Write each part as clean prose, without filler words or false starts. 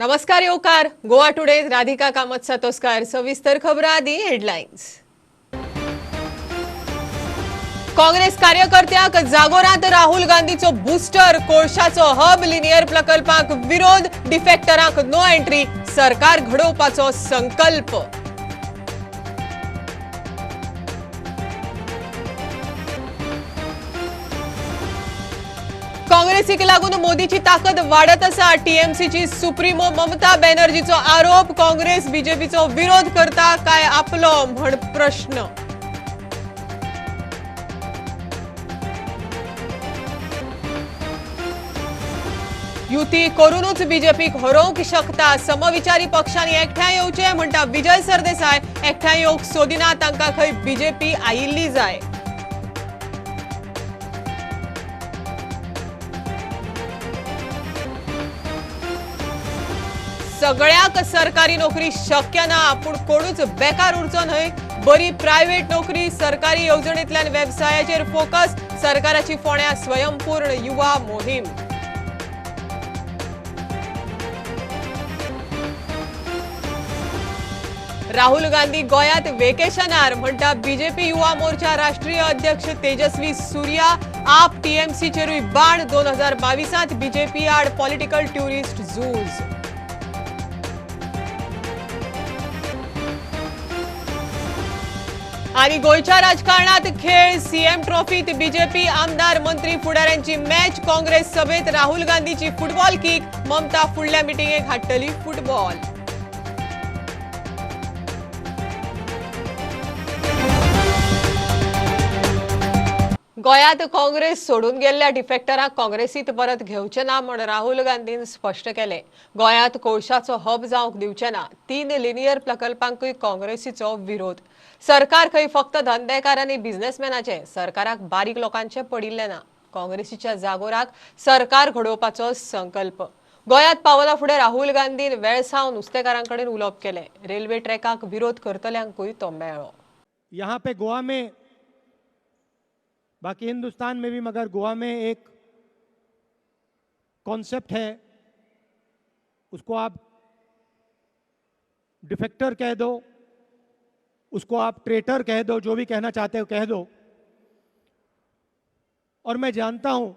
नमस्कार येवकार गोवा टुडे राधिका कामत सातोस्कार सविस्तर खबरां आदी हेडलायन्स। काँग्रेस कार्यकर्त्यांक जागोरांत राहुल गांधीचो बुस्टर कोळशाचो हब लिनियर प्रकल्पाक विरोध डिफेक्टरांक नो एंट्री सरकार घडोवपाचो संकल्प। काँग्रेसीक लागून मोदीची ताकद वाडत आसा टीएमसीची सुप्रीमो ममता बॅनर्जीचो आरोप काँग्रेस बीजेपीचो विरोध करता काय आपलो म्हण प्रश्न। युती करूनच बीजेपीक हरोवंक शकता समविचारी पक्षांनी एकठांय येवचे म्हणटा विजय सरदेसाय एकठांय येवंक सोदिना तांकां खंय बीजेपी आयिल्ली जाय। सगळ्याक सरकारी नोकरी शक्य ना पूण कोणूच बेकार उरचो न्हय बरी प्रायव्हेट नोकरी सरकारी येवजणेंतल्यान वेवसायाचेर फोकस सरकाराची फोंड्या स्वयंपूर्ण युवा मोहीम। राहुल गांधी गोयात वेकेशनार म्हणटा बीजेपी युवा मोर्चा राष्ट्रीय अध्यक्ष तेजस्वी सूर्या आप टीएमसीचेरूय बाण 2022 बीजेपी आड पॉलिटिकल ट्युरिस्ट झूज। आणि गोयच्या राजकारणात खेळ सीएम ट्रॉफीत बीजेपी आमदार मंत्री फुडाऱ्यांची मॅच काँग्रेस सभेत राहुल गांधीची फुटबॉल किक ममता फुडल्या मिटिंगेक हाडटली फुटबॉल। गोयात काँग्रेस सोडून गेल्ल्या डिफेक्टरांक काँग्रेसीत परत घेवचे ना म्हण राहुल गांधीन स्पष्ट केले। गोयात कोळशाचो हब जावंक दिवचे ना 3 लिनियर प्रकल्पांकूय काँग्रेसीचो विरोध। सरकार खंय फक्त धंदेकार आनी बिझनेसमॅनाचे सरकाराक बारीक लोकांचे पडिल्ले ना काँग्रेसीच्या जागोराक सरकार घडोवपाचो संकल्प। गोयात पावला फुडें राहुल गांधीन वेळसाव नुस्तेकारांकडेन उलोवप केले रेल्वे ट्रॅकाक विरोध करतल्यांकूय तो मेळ्ळो। यहाँ पे गोवा में बाकी हिंदुस्तान में भी मगर गोवा में एक कॉन्सेप्ट है उसको आप डिफेक्टर कह दो उसको आप ट्रेटर कह दो जो भी कहना चाहते हो कह दो। और मैं जानता हूं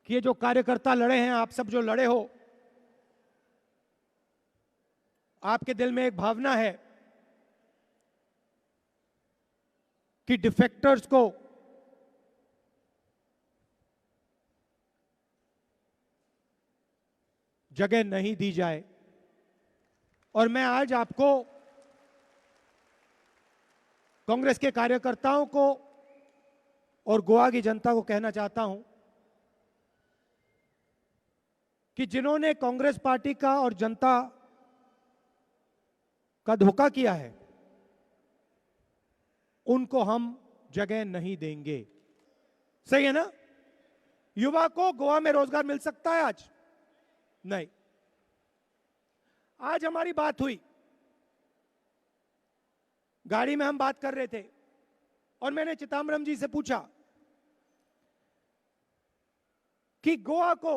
कि ये जो कार्यकर्ता लड़े हैं आप सब जो लड़े हो आपके दिल में एक भावना है कि डिफेक्टर्स को जगह नहीं दी जाए। और मैं आज आपको कांग्रेस के कार्यकर्ताओं को और गोवा की जनता को कहना चाहता हूं कि जिन्होंने कांग्रेस पार्टी का और जनता का धोखा किया है उनको हम जगह नहीं देंगे। सही है ना? युवा को गोवा में रोजगार मिल सकता है आज? नहीं। आज हमारी बात हुई गाड़ी में हम बात कर रहे थे और मैंने चिदम्बरम जी से पूछा कि गोवा को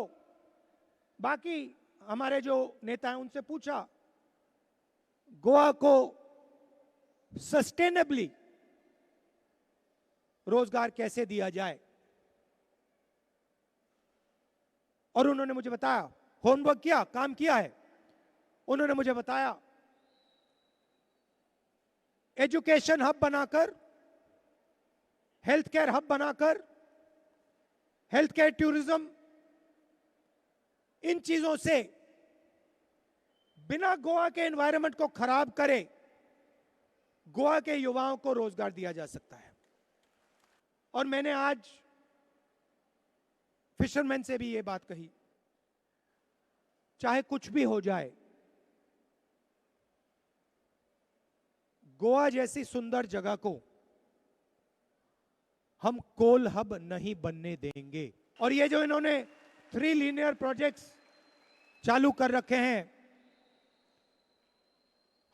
बाकी हमारे जो नेता हैं उनसे पूछा गोवा को सस्टेनेबली रोजगार कैसे दिया जाए और उन्होंने मुझे बताया होमवर्क किया काम किया है। उन्होंने मुझे बताया एजुकेशन हब बनाकर हेल्थ केयर हब बनाकर हेल्थ केयर टूरिज्म इन चीजों से बिना गोवा के एनवायरनमेंट को खराब करे गोवा के युवाओं को रोजगार दिया जा सकता है। और मैंने आज फिशरमैन से भी ये बात कही चाहे कुछ भी हो जाए गोवा जैसी सुंदर जगह को हम कोल हब नहीं बनने देंगे। और ये जो इन्होंने 3 लीनियर प्रोजेक्ट्स चालू कर रखे हैं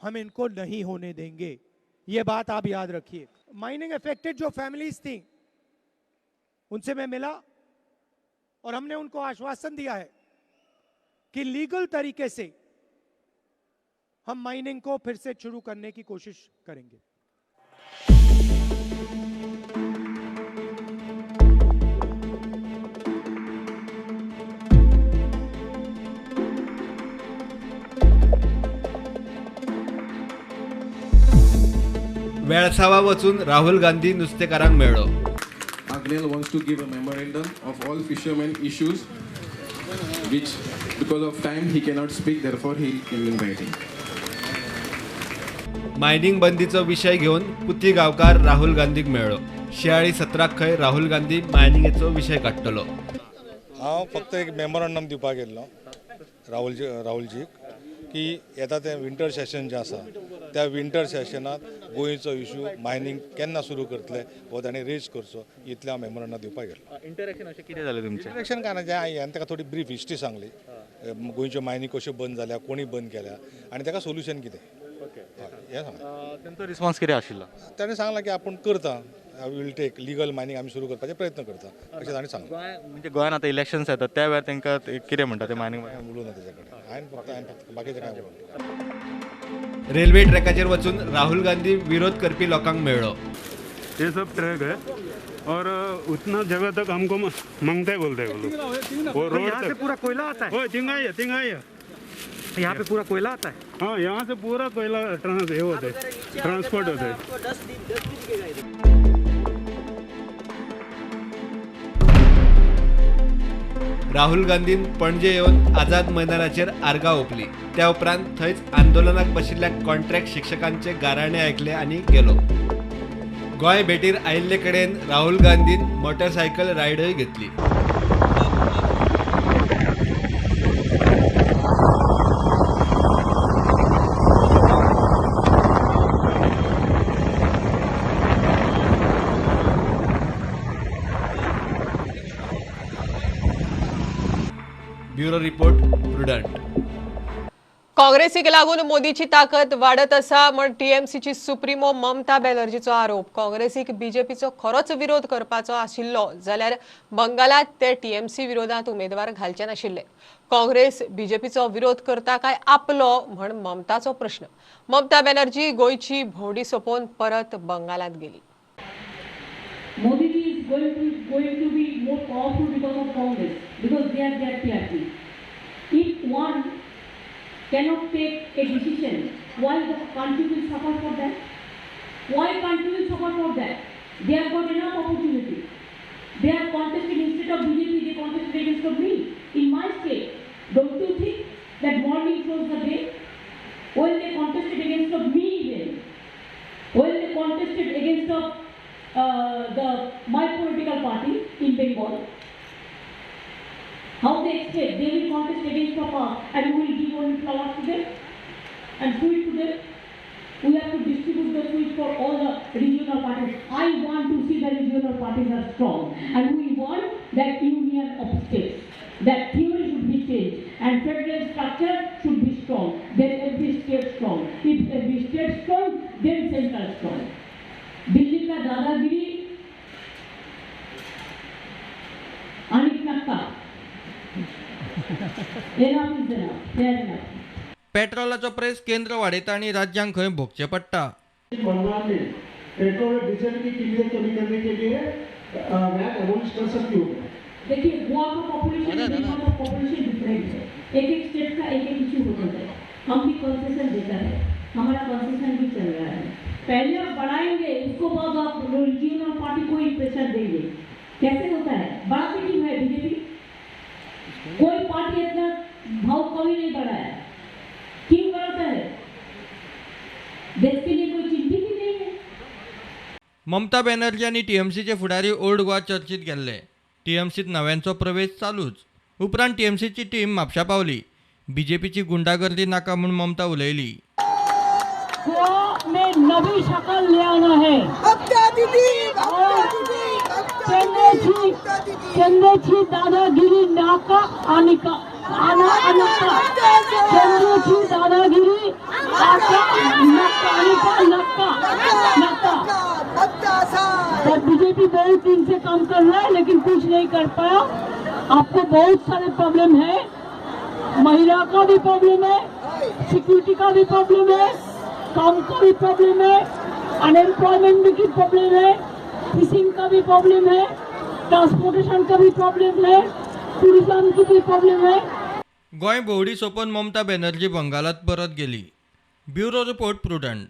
हम इनको नहीं होने देंगे। ये बात आप याद रखिए। माइनिंग अफेक्टेड जो फैमिलीज थी उनसे मैं मिला और हमने उनको आश्वासन दिया है कि लीगल तरीके से हम माइनिंग को फिर से शुरू करने की कोशिश करेंगे। वेळसावा वचून राहुल गांधी नुस्तेकारांक मेळ्ळो. Agnel wants to give a memorandum of all fishermen issues, which because of time he cannot speak, therefore he will give in writing. Mining बंदीचो विषय घेऊन पुती गांवकार राहुल गांधीक मेळ्ळो. शियाळी सत्राक खंय राहुल गांधी मायनिंगेचो विषय काडटलो. हांव फक्त एक मेमोरंडम दिवपाक गेल्लो राहुलजीक की येता तें विंटर सेशन जें आसा त्या विंटर सेशनात गोंयचो इशू मायनिंग केन्ना सुरू करतले हो ताणें रेज करचो इतलें हांव मेमोरंडम दिवपाक गेल्लो. इंटरॅक्शन अशें कितें जालें तुमचें? इंटरॅक्शन काय ना जें हांवें ताका थोडी ब्रीफ हिस्ट्री सांगली गोंयच्यो मायनिंग कश्यो बंद जाल्या कोणी बंद केल्या आनी ताका सोल्युशन कितें हें सांगलें. तेंचो रिस्पॉन्स कितें आशिल्लो? ताणें सांगलां की आपूण करता वील टेक लिगल मायनिंग आमी सुरू करपाचे प्रयत्न करता अशें ताणें सांगलें. गोंय म्हणजे गोंयान आतां इलेक्शन्स येतात त्या वेळार तांकां कितें म्हणटा ते मायनिंग उलोवना तेजे कडेन हांवें फक्त बाकीचें कांय उलोवना. रेल्वे ट्रॅकाचेर वचून राहुल गांधी विरोध करपी लोकांक मेळ्ळो. ये सब ट्रैक है और उतना जगह तक हमको मांगते बोलते हैं वो लोग। वो रोड यहाँ से तक पूरा कोयला आता है। ओ तिंगाई है यहाँ पे पूरा कोयला आता है। हाँ, यहाँ से पूरा कोयला ट्रांसपोर्ट होता है। राहुल गांधीन पणजे येवन आझाद मैदानाचेर आर्गां ओंपली. त्या उपरांत थंयच आंदोलनाक बशिल्ल्या कॉन्ट्रॅक्ट शिक्षकांचे गाराणे आयकले आनी गेलो. गोंय भेटीर आयिल्ले कडेन राहुल गांधीन मोटरसायकल रायडय घेतली. Bureau report prudent. काँग्रेसीक लागून मोदीची ताकद वाडत आसा म्हण टीएमसीची सुप्रिमो ममता बॅनर्जीचो आरोप. काँग्रेसीक बीजेपीचो खरोच विरोध करपाचो आशिल्लो जाल्यार बंगालात ते टीएमसी विरोधात उमेदवार घालचे नाशिल्ले. काँग्रेस बीजेपीचो विरोध करता काय आपलो म्हण ममताचो प्रश्न. ममता बॅनर्जी गोंयची भोंवडी सोंपोवन परत बंगालात गेली. Modi ji is going to be more powerful because of Congress, because they are their party. If one cannot take a decision, why the country will suffer for that? Why country will suffer for that? They have got enough opportunity. They are contesting instead of BJP, they contested against of me in my state. Don't you think that morning shows the day? When they contested against of me even, when they contested against of my political party in Bengal, how they expect they will contest against of us and we will give only flowers to them and sweet to them. We have to distribute the sweet for all the regional parties. I want to see the regional parties are strong and we want that union of states. That theory should be changed and federal structure should be strong. Then every state strong. If every state strong, then central strong. Delhi का दादागिरी आणि नक्का पेट्रोलाचो press केंद्र वाडयता आणि राज्यांक खंय भोगचे पडटा. बंगाल में petrol और डीजल की कीमतें कमी करने के लिए वैट अबॉलिश कर सकती हो. देखिए गोवा का पॉपुलेशन डिफरेंट है. एक स्टेट का एक इशू होता है. हम भी कंसेशन देता है, हमारा कंसेशन भी चल रहा है. पहले आप बढ़ाएंगे उसको बाद आप रीजनल पार्टी को ही प्रेशर देंगे. कैसे होता है? बढ़ाती क्यों है बीजेपी? कोई पार्टी इतना भाव कभी नहीं बढ़ाया. क्यों बढ़ाता है? देश के लिए कोई चिंतित ही नहीं है. ममता बॅनर्जी आणि टीएमसीचे फुडारी ओल्ड गोवा चर्चीत गेल्ले. टीएमसीत नव्यांचो प्रवेश चालूच. उपरांत टीएमसीची टीम म्हापशा पावली. बीजेपीची गुंडागर्दी नाका म्हूण ममता उलयली. गोवा में नवी शक्ल ले आना है. चंद्रची दादागिरी नाका आणि चंद्रची दादागिरी बीजेपी बहुत दिन से काम कर रहा है लेकिन कुछ नहीं कर पाया. आपको बहुत सारे प्रॉब्लम है. महिला का भी प्रॉब्लम है, सिक्योरिटी का भी प्रॉब्लम है, काम का भी प्रॉब्लम है, अनएम्प्लॉयमेंट की प्रॉब्लम है, फिशिंग का भी प्रॉब्लम है, ट्रांसपोर्टेशन का भी प्रॉब्लम है, टुरिज्म की भी प्रॉब्लम है. गोंय भोंवडी सोंपोवन ममता बॅनर्जी बंगालात परत गेली. Bureau report prudent.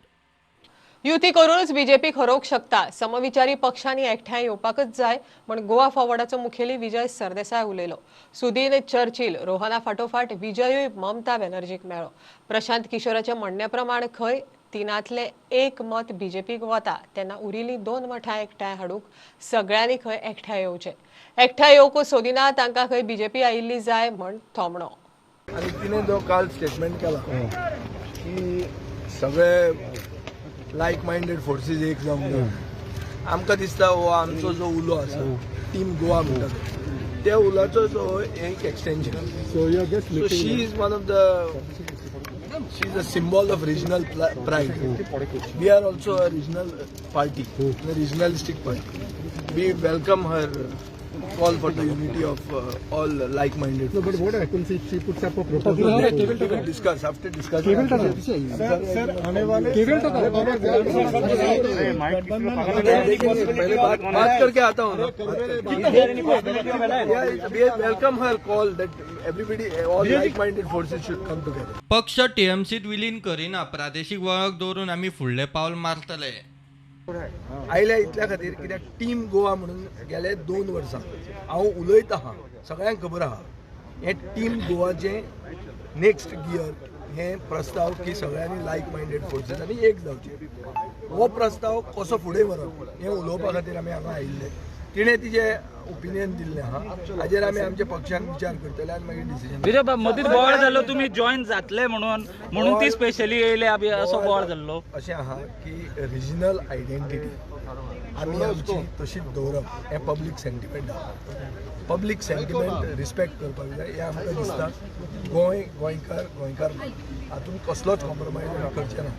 युती करूनच बीजेपी हरोवंक शकता. समविचारी पक्षांनी एकठांय येवपाकच जाय म्हण गोवा फॉरवर्डाचो मुखेली विजय सरदेसाय उलयलो. सुदीन चर्चिल रोहना फाटोफाट विजयूय ममता बॅनर्जीक मेळ्ळो. प्रशांत किशोराच्या म्हणण्या प्रमाण खंय तिनांतले एक मत बीजेपीक वता तेन्ना उरिल्लीं 2 मठां एकठांय हाडूंक सगळ्यांनी खंय एकठांय येवचें. एकठांय येवंक सोदिना तांकां खंय बीजेपी आयिल्ली जाय म्हण थोमणो. आणि तिने जो काल स्टेटमेंट केला की सगळे लायक माइंडेड फोर्सीस एक जावंक जाय. आमकां दिसता हो आमचो जो उलो आसा टीम गोवा म्हणटा त्या उलाचो जो एक extension. So she is one of the she is a symbol of regional pride. We are also a regional party, a regionalistic party. We welcome her call for the unity of all like-minded. No, but what happens if she puts up a proposal? We will discuss after discussion. Sir, आने वाले पहले बात करके आता हूँ ना. We welcome her call that everybody, all like-minded forces should come together. पक्ष टीएमसीत विलीन करिना. प्रादेशीक वळख दवरून आमी फुडले पावल मारतले. आयल्या इतल्या खातीर कित्याक टीम गोवा म्हणून गेले 2 वर्सां हांव उलयता आहा, सगळ्यांक खबर आहा हे टीम गोवाचे नेक्स्ट गियर हे प्रस्ताव की सगळ्यांनी लायक माइंडेड फोर्सेसांनी एक जावचे. हो प्रस्ताव कसो फुडें व्हरप हें उलोवपा खातीर आमी हांगा आयिल्ले. तिणें तिचें ओपिनियन दिल्लें आहा. हाजेर आमी आमच्या पक्षान विचार करतले आनी मागीर डिसिजन. मदींच बोवाळ जाल्लो तुमी जॉईन जातले म्हणून ती स्पेशली येयले असो बोवाळ जाल्लो. अशें आहा की रिजनल आयडेंटिटी आमी आमची तशीच दवरप हें पब्लीक सेंटिमेंट आहा. पब्लीक सेंटिमेंट रिस्पेक्ट करपाक जाय हें आमकां दिसता. गोंयकार हातूंत कसलोच कॉम्प्रोमायज आमी करचे ना.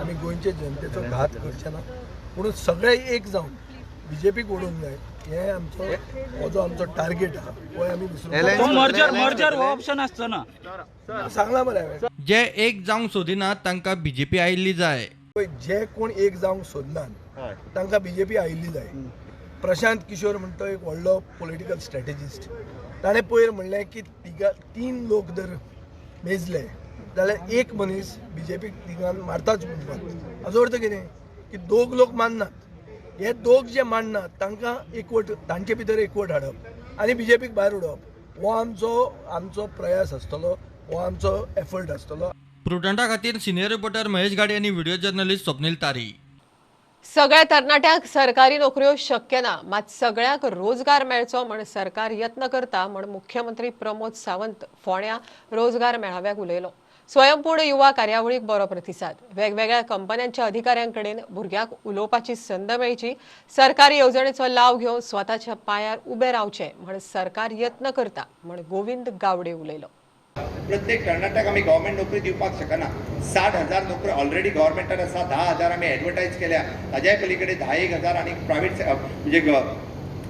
आमी गोंयचे जनतेचो घात करचे ना. पूण सगळे एक जावन बीजेपीक ओडूंक जाय हे आमचो हो जो आमचो टार्गेट आहा हो आमी मर्जर हो ऑप्शन आसचो ना. सांगला मरे हांवें. जे एक जावंक सोदिनात तांकां बीजेपी आयिल्ली जाय. जे कोण एक जावंक सोदनात तांकां बीजेपी आयिल्ली जाय. प्रशांत किशोर म्हणटा एक व्हडलो पॉलिटिकल स्ट्रॅटेजिस्ट. ताणें पयर म्हणलें की 3 लोक जर मेजले जाल्यार एक मनीस बीजेपीक तिगान मारताच म्हणपाक. हाचो अर्थ कितें की 2 लोक माननात. हे 2 जे माननात तांकां एकवट तांचे भितर एकवट हाडप आनी बीजेपीक भायर उडोवप हो आमचो प्रयास आसतलो. हो आमचो एफर्ट आसतलो. प्रुडंटा खातीर सिनियर रिपोर्टर महेश गाडे आनी व्हिडिओ जर्नलिस्ट स्वप्नील तारी. सगळ्या तरणाट्यांक सरकारी नोकऱ्यो शक्य ना मात सगळ्यांक रोजगार मेळचो म्हण सरकार यत्न करता म्हण मुख्यमंत्री प्रमोद सावंत फोंड्या रोजगार मेळाव्याक उलयलो. स्वयंपूर्ण युवा कार्यावळीक बरो प्रतिसाद. वेगवेगळ्या कंपन्यांच्या अधिकाऱ्यांकडेन भुरग्यांक उलोवपाची संद मेळची. सरकारी येवजणेचो लाव घेवन स्वताच्या पांयार उबे रावचे म्हण सरकार यत्न करता म्हण गोविंद गावडे उलयलो. प्रत्येक तरणाट्याक आमी गव्हर्मेंट नोकरी दिवपाक शकना. 60,000 नोकऱ्यो ऑलरेडी गव्हर्मेंटान आसा. 10,000 आमी एडवर्टायज केल्या. ताज्याय पलीकडे 10,000 आनी प्रायवेट म्हणजे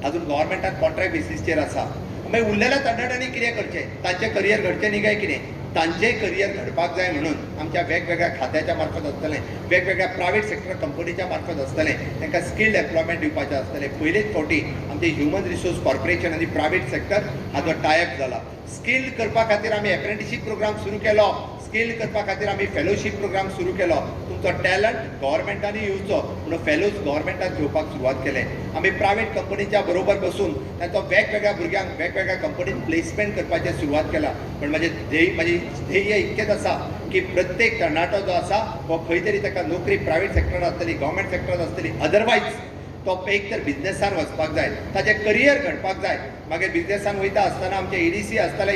अजून गव्हर्मेंटान कॉन्ट्रॅक्ट बेसिसचेर आसा. मागीर उरलेल्या तरणाट्यांनी कितें करचें? तांचें करियर घडचें न्ही काय कितें? तांचेंय करियर घडपाक जाय म्हणून आमच्या वेगवेगळ्या खात्याच्या मार्फत आसतलें, वेगवेगळ्या प्रायवेट सेक्टर कंपनीच्या मार्फत आसतलें. तांकां स्किल्ड एम्प्लॉयमेंट दिवपाचें आसतलें. पयलेच फावटी आमचें ह्युमन रिसोर्स कॉर्पोरेशन आनी प्रायवेट सेक्टर हाचो टायअप जाला. स्किल्ड करपा खातीर आमी एप्रेंटिसशीप प्रोग्राम सुरू केलो. स्किल्ड करपा खातीर आमी फेलोशीप प्रोग्राम सुरू केलो. तुमचो टॅलंट गव्हर्मेंटांनी येवचो म्हणून फेलोज गव्हर्मेंटान घेवपाक सुरवात केलें. आमी प्रायवेट कंपनीच्या बरोबर बसून तांचो वेगवेगळ्या भुरग्यांक वेगवेगळ्या कंपनीन प्लेसमेंट करपाची सुरवात केला. पण म्हजी ध्येय इतकेंच आसा की प्रत्येक तरणाटो जो आसा हो खंय तरी ताका नोकरी प्रायवेट सेक्टरांत आसतली, गव्हर्मेंट सेक्टरांत आसतली, अदरवायज तो एक तर बिझनेसान वचपाक जाय, ताचें करियर घडपाक जाय. मागीर बिझनेसान वयता आसतना आमचें EDC आसतलें,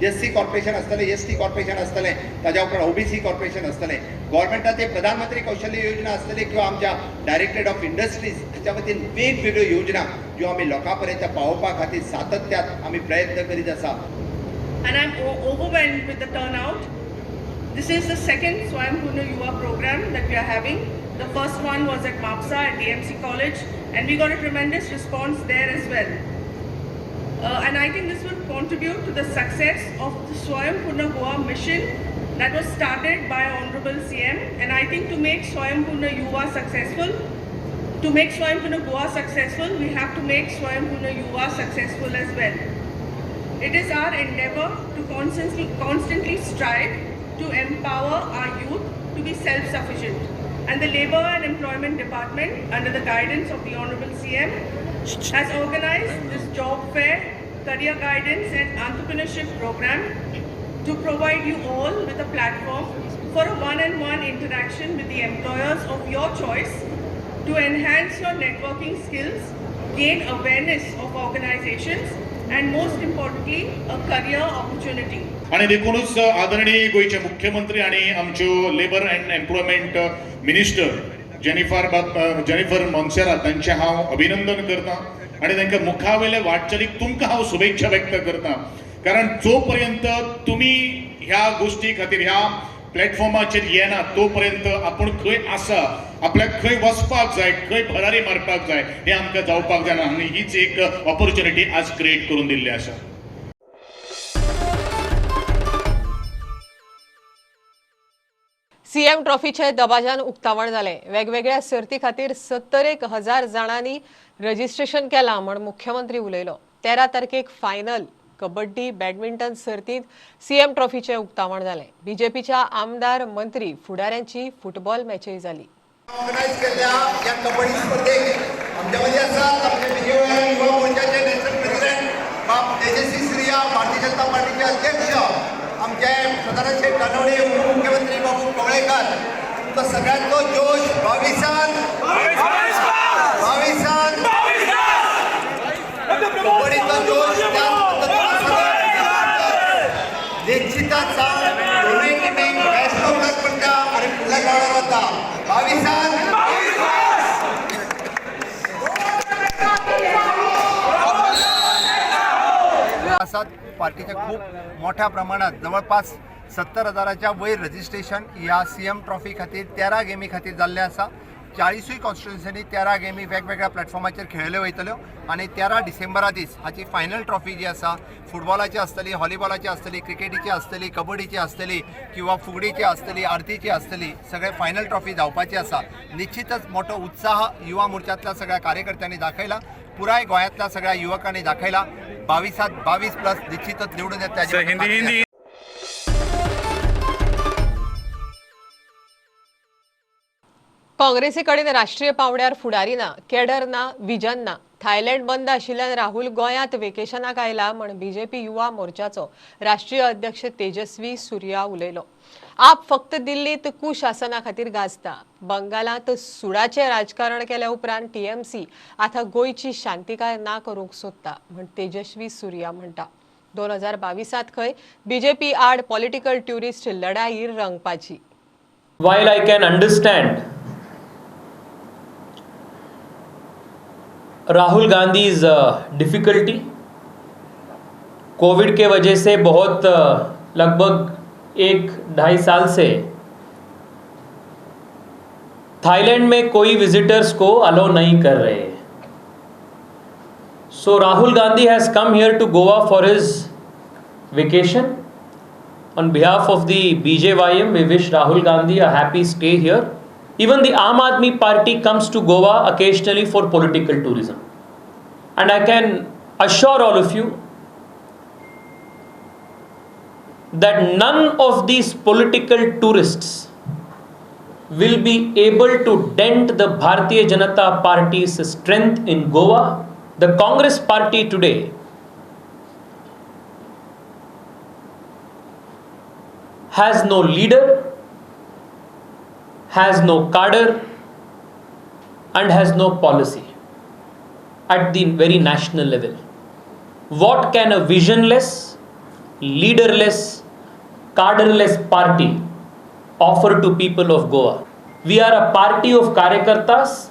SC कॉर्पोरेशन आसतलें, ST कॉर्पोरेशन आसतलें, ताज्या उपरांत OBC कॉर्पोरेशन आसतलें. गव्हर्मेंटाचे प्रधानमंत्री कौशल्य योजना आसतली किंवा आमच्या डायरेक्टरेट ऑफ इंडस्ट्रीज हाच्या वतीन वेगवेगळ्यो योजना ज्यो आमी लोकां पर्यंत पावोवपा खातीर सातत्यान आमी प्रयत्न करीत आसा. And I'm overwhelmed with the turnout. This is the second Swayambhurna Yuva program that we are having. The first one was at MAPSA at DMC College and we got a tremendous response there as well. And I think this will contribute to the success of the Swayambhurna Goa mission that was started by Honorable CM, and I think to make Swayambhurna Yuva successful, to make Swayambhurna Goa successful, we have to make Swayambhurna Yuva successful as well. It is our endeavor to constantly strive to empower our youth to be self-sufficient. And the Labour and Employment Department, under the guidance of the Honorable CM, has organized this job fair, career guidance and entrepreneurship program to provide you all with a platform for a one-on-one interaction with the employers of your choice to enhance your networking skills, gain awareness of organizations, and most importantly, a career opportunity. आणि देखूनच आदरणीय गोयचे मुख्यमंत्री आणि आमच्यो labour and employment minister Jennifer Monserrate तांचे हांव अभिनंदन करता आणि तांकां मुखावेले वाटचालीक तुमकां हांव शुभेच्छा व्यक्त करता कारण जो पर्यंत तुम्ही ह्या गोष्टी खातीर ह्या प्लॅटफॉर्माचेर येना तो पर्यंत आपण खंय आसा आपल्याक खंय वचपाक जाय खंय भरारी मारपाक जाय हे आमकां जावपाक जायना आनी हीच एक ऑपॉर्च्युनिटी आज क्रिएट करून दिल्ली आसा. सीएम ट्रॉफीचे दबाजान उक्तावण जाले. वेगवेगळ्या सर्ती खातीर 70,000 जाणांनी रजिस्ट्रेशन केलां म्हण मुख्यमंत्री उलयलो. 13 तारखेक फायनल कबड्डी बॅडमिंटन सर्तींत सीएम ट्रॉफीचे उक्तावण जाले. बीजेपीच्या आमदार मंत्री फुडाऱ्यांची फुटबॉल मॅचय जाली. ऑर्गनाइज केल्ल्या या कबड्डी स्पर्धेक आमच्या मध्ये आसात आपले बीजेपी युवा मोर्चाचे नॅशनल प्रेसिडेंट बाब तेजस्वी सूर्या, भारतीय जनता पार्टीचे अध्यक्ष आमचे सदानंद शेठ कानवडे, उपमुख्यमंत्री बाबू कवळेकर, तुमचा सगळ्यांचो जोश 22 कबड्डीचा जोश निश्चितच दोन्ही टिमीक बेस्ट होवपाक पडटा आणि फुडल्या काळार वता 22 पार्टीच्या खूप मोठ्या प्रमाणात जवळपास 70,000च्या वयर रजिस्ट्रेशन ह्या सीएम ट्रॉफी खातीर 13 गेमी खातीर जाल्लें आसा. 40 कॉन्स्टिट्युन्सीनी 13 गेमी वेगवेगळ्या प्लॅटफॉर्माचेर खेळल्यो वयतल्यो आणि 13 डिसेंबरा दीस हाची फायनल ट्रॉफी जी आसा फुटबॉलाची आसतली, व्हॉलीबॉलाची आसतली, क्रिकेटीची आसतली, कबड्डीची आसतली किंवा फुगडीची आसतली, आरतीची आसतली, सगळे फायनल ट्रॉफी जावपाची आसा. निश्चितच मोठो उत्साह युवा मोर्चांतल्या सगळ्या कार्यकर्त्यांनी दाखयला, पुराय गोंयांतल्या सगळ्या युवकांनी दाखयला. 22+, निश्चितच निवडून येता. काँग्रेसी कडेन राष्ट्रीय पावड्यार फुडारी ना, कॅडर ना, विजन ना. थायलंड बंद आशिल्ल्यान राहुल गोंयांत वेकेशनाक आयला म्हण बीजेपी युवा मोर्चाचो राष्ट्रीय अध्यक्ष तेजस्वी सूर्या उलयलो. आप फक्त दिल्लीत कुशासना खातीर गाजता. बंगालात सुडाचें राजकारण केल्या उपरांत टीएमसी आतां गोंयची शांतिकाय ना करूंक सोदता म्हण तेजस्वी सूर्या म्हणटा. 2022 खंय बीजेपी आड पॉलिटिकल ट्युरिस्ट लढाई रंगपाची. While I can understand Rahul Gandhi's difficulty, Covid के वजह से बहुत लगभग 1-2.5 साल से थाईलैंड में कोई विजिटर्स को अलाउ नहीं कर रहे. So Rahul Gandhi has come here to Goa for his vacation. On behalf of the BJYM, we wish Rahul Gandhi a happy stay here. Even the Aam Aadmi Party comes to Goa occasionally for political tourism. And I can assure all of you that none of these political tourists will be able to dent the Bharatiya Janata Party's strength in Goa. The Congress Party today has no leader, has no cadre, and has no policy at the very national level. What can a visionless, leaderless, cadreless party offer to people of Goa? We are a party of Karyakartas,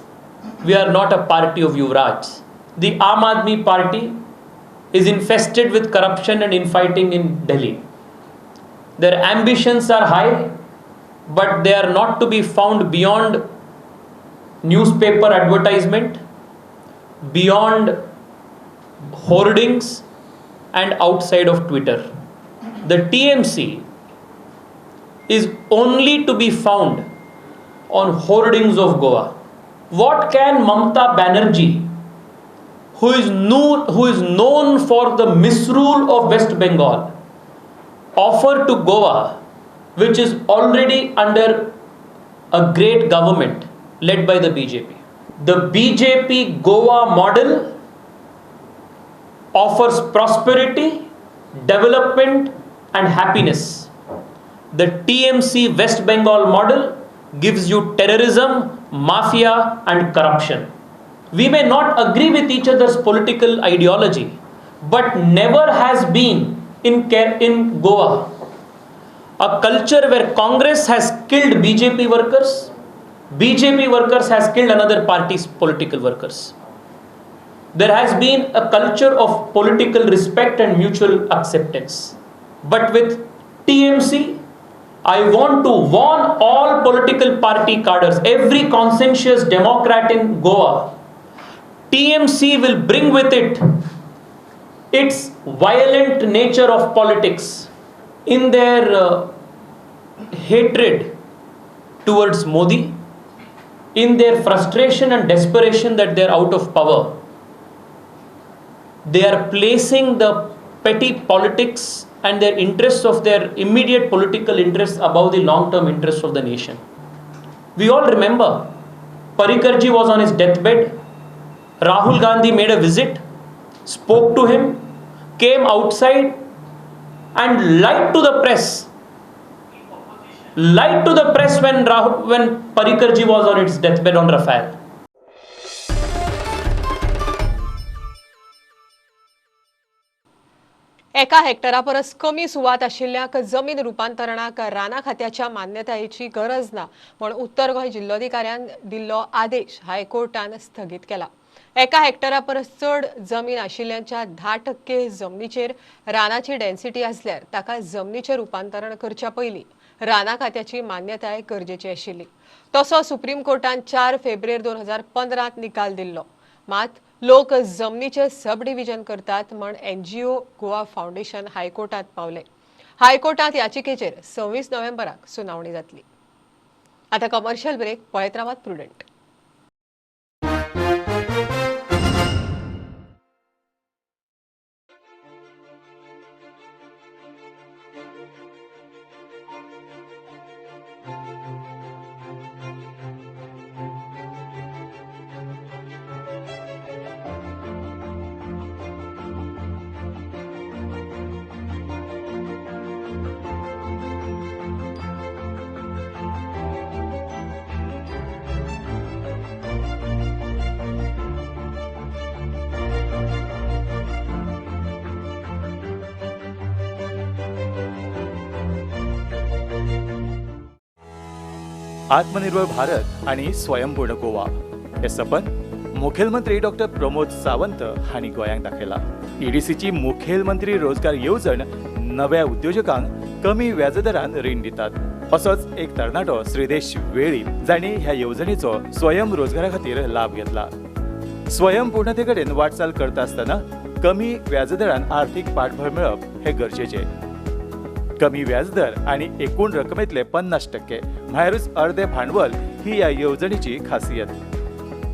we are not a party of Yuvraj. The Aam Aadmi Party is infested with corruption and infighting in Delhi. Their ambitions are high, but they are not to be found beyond newspaper advertisement, beyond hoardings, and outside of Twitter. The TMC is only to be found on hoardings of Goa. What can Mamata Banerjee, who is known for the misrule of West Bengal, offer to Goa, which is already under a great government led by the BJP? The BJP Goa model offers prosperity, development and happiness. The TMC West Bengal model gives you terrorism, mafia and corruption. We may not agree with each other's political ideology, but never has been in Goa a culture where Congress has killed BJP workers, BJP workers has killed another party's political workers. There has been a culture of political respect and mutual acceptance. But with TMC, I want to warn all political party cadres, every conscientious Democrat in Goa, TMC will bring with it its violent nature of politics in their hatred towards Modi, in their frustration and desperation that they are out of power. They are placing the petty politics and their interests of their immediate political interests above the long-term interests of the nation. We all remember, Parikarji was on his deathbed. Rahul Gandhi made a visit, spoke to him, came outside and lied to the press. Lied to the press when Parikarji was on its deathbed on Rafale. एका हेक्टरापरस कमी सुवात आशिल्ल्याक जमीन रूपांतरणाक राना खात्याच्या मान्यतायेची गरज ना म्हण उत्तर गोंय जिल्लोधिकाऱ्यान दिल्लो आदेश हायकोर्टान स्थगीत केला. एका हेक्टरापरस चड जमीन आशिल्ल्यांच्या 10% जमनीचेर रानाची डेन्सिटी आसल्यार ताका जमनीचें रूपांतरण करच्या पयलीं राना खात्याची मान्यताय गरजेची आशिल्ली. तसो सुप्रीम कोर्टान 4 फेब्रुवारी 2015 निकाल दिल्लो. मात लोक जमनीचे सब डिव्हिजन करतात म्हण NGO गोवा फाउंडेशन हायकोर्टात पावले. हायकोर्टात याचिकेचेर 26 नोव्हेंबराक सुनावणी जातली. आता कमर्शियल ब्रेक, पळयत रावात प्रुडंट. आत्मनिर्भर भारत आणि स्वयंपूर्ण गोवा हे सपन मुखेलमंत्री डॉक्टर प्रमोद सावंत हांणी गोंयांक दाखयला. EDCची मुखेलमंत्री रोजगार येवजण नव्या उद्योजकांक कमी व्याजदरान रीण दितात. असोच एक तरणाटो श्रीदेश वेळी जाणी ह्या येवजणेचो स्वयं रोजगारा खातीर लाभ घेतला. स्वयंपूर्णते कडेन वाटचाल करता आसतना कमी व्याजदरान आर्थीक पाठबळ मेळप हे गरजेचे. कमी व्याजदर आणि एकूण रकमेतले 50% भायरूच अर्धे भांडवल ही या येवजणेची खासियत.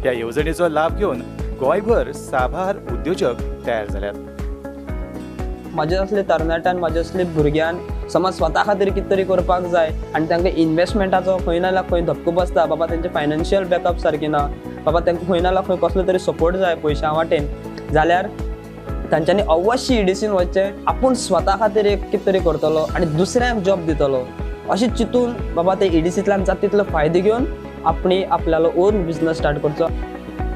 या येवजणेचो लाभ घेऊन गोंयभर साबार उद्योजक तयार जाल्यात. माझे असले तरणाट्यान, माझे असले भुरग्यान समज स्वता खातीर कितें तरी करपाक जाय आनी तांकां इन्वेस्टमेंटाचो खंय ना जाल्यार खंय धक्को बसता, बाबा तेंचे फायनान्शियल बॅकअप सारकें ना, बाबा तांकां खंय ना जाल्यार खंय कसलो तरी सपोर्ट जाय पयशा वाटेन, जाल्यार तांच्यांनी अवश्य EDCन वचचें. आपूण स्वता खातीर एक कितें तरी करतलो आनी दुसऱ्यांक जॉब दितलो अशें चिंतून बाबा ते EDCंतल्यान जाता तितलो फायदो घेवन आपणी आपल्यालो ओन बिझनेस स्टार्ट करचो.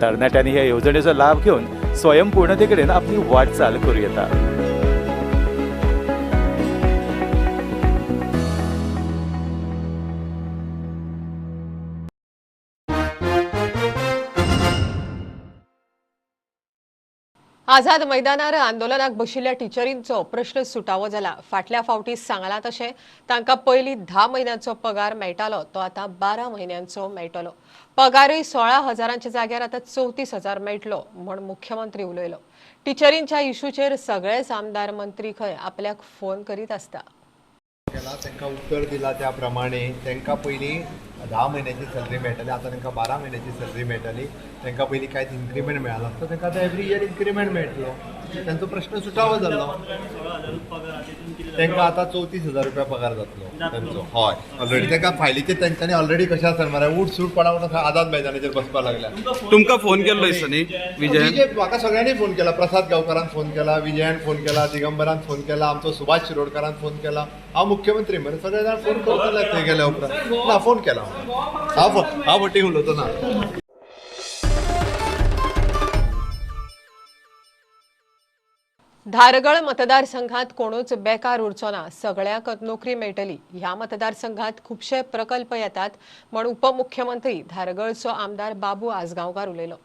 तरणाट्यांनी ह्या येवजणेचो लाभ घेवन स्वयंपूर्णते कडेन आपली वाटचाल करूं येता. आझाद मैदानार आंदोलनाक बशिल्ल्या टिचरींचो प्रश्न सुटावो जाला. फाटल्या फावटी सांगला तशें तांकां पयलीं 10 म्हयन्यांचो पगार मेळटालो, तो आतां 12 म्हयन्यांचो मेळटलो. पगारूय 16,000च्या जाग्यार आतां 34,000 मेळटलो म्हण मुख्यमंत्री उलयलो. टिचरींच्या इश्यूचेर सगळेच आमदार मंत्री खंय आपल्याक फोन करीत आसता. तांकां उत्तर दिलां त्या प्रमाणे तांकां पयलीं 10 म्हयन्याची सॅलरी मेळटाली, आतां तांकां 12 म्हयन्याची सॅलरी मेळटाली. तांकां पयलीं कांयच इन्क्रिमेंट मेळना, सो तांकां आतां एवरी इयर इन्क्रिमेंट मेळटलो. तांचो प्रश्न सुटावो जाल्लो. तांकां आतां 34,000 रुपया पगार जातलो तांचो. हय, ऑलरेडी तांकां फायलीचेर तांच्यांनी ऑलरेडी कशें आसा मरे उठ सूट पडावून आझाद मैदानाचेर बसपाक लागल्या. तुमकां फोन केल्लो दिसता विजय? म्हाका सगळ्यांनी फोन केला. प्रसाद गांवकारान फोन केला, विजयान फोन केला, दिगंबरान फोन केला, आमचो सुभाष शिरोडकारान फोन केला. हांव मुख्यमंत्री मरे सगळे जाण फोन करतले थंय गेल्या उपरांत. ना फोन केला हांव फटी उलयतो ना. धारगळ मतदारसंघात कोणूच बेकार उरचो ना, सगळ्यांक नोकरी मेळटली. ह्या मतदारसंघात खुबशे प्रकल्प येतात म्हण उपमुख्यमंत्री धारगळचो आमदार बाबू आजगांवकार उलयलो.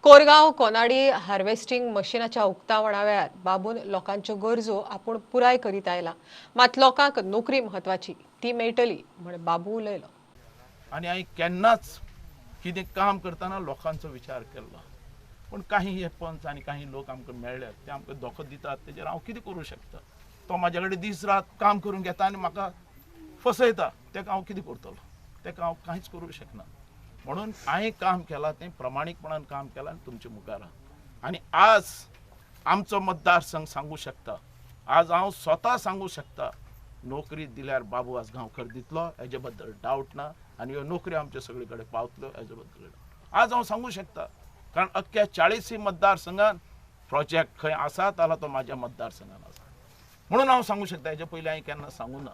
कोरगांव कोनाडी हार्वेस्टिंग मशिनाच्या उक्तावणा वेळार बाबून लोकांच्यो गरजो आपूण पुराय करीत आयला. मात लोकांक नोकरी म्हत्वाची, ती मेळटली म्हण बाबू उलयलो. आणि हांवें केन्नाच कितें काम करतना लोकांचो विचार केल्लो, पण काही हे पंच आणि काही लोक आमकां मेळ्ळ्यात, ते आमकां धोको दितात. तेजेर हांव कितें करूं शकता? तो म्हाजे कडेन दीस रात काम करून घेता आनी म्हाका फसयता. तेका हांव कितें करतलो? तेका हांव कांयच करूं शकना. म्हणून हांवें काम केलां तें प्रामाणीकपणान काम केलां आनी तुमच्या मुखार. आनी आज आमचो मतदारसंघ सांगू शकता, आज हांव स्वता सांगू शकता, नोकरी दिल्यार बाबू आजगांवकर दितलो, हेजे बद्दल डावट ना. आनी ह्यो नोकरी आमचे सगळे कडेन पावतल्यो हेजे बद्दल आज हांव सांगू शकता. कारण अख्ख्या 40 मतदारसंघान प्रोजेक्ट खंय आसा जाल्यार तो म्हाज्या मतदारसंघान आसा. म्हणून हांव सांगू शकता, हेजे पयलीं हांवें केन्ना सांगू ना.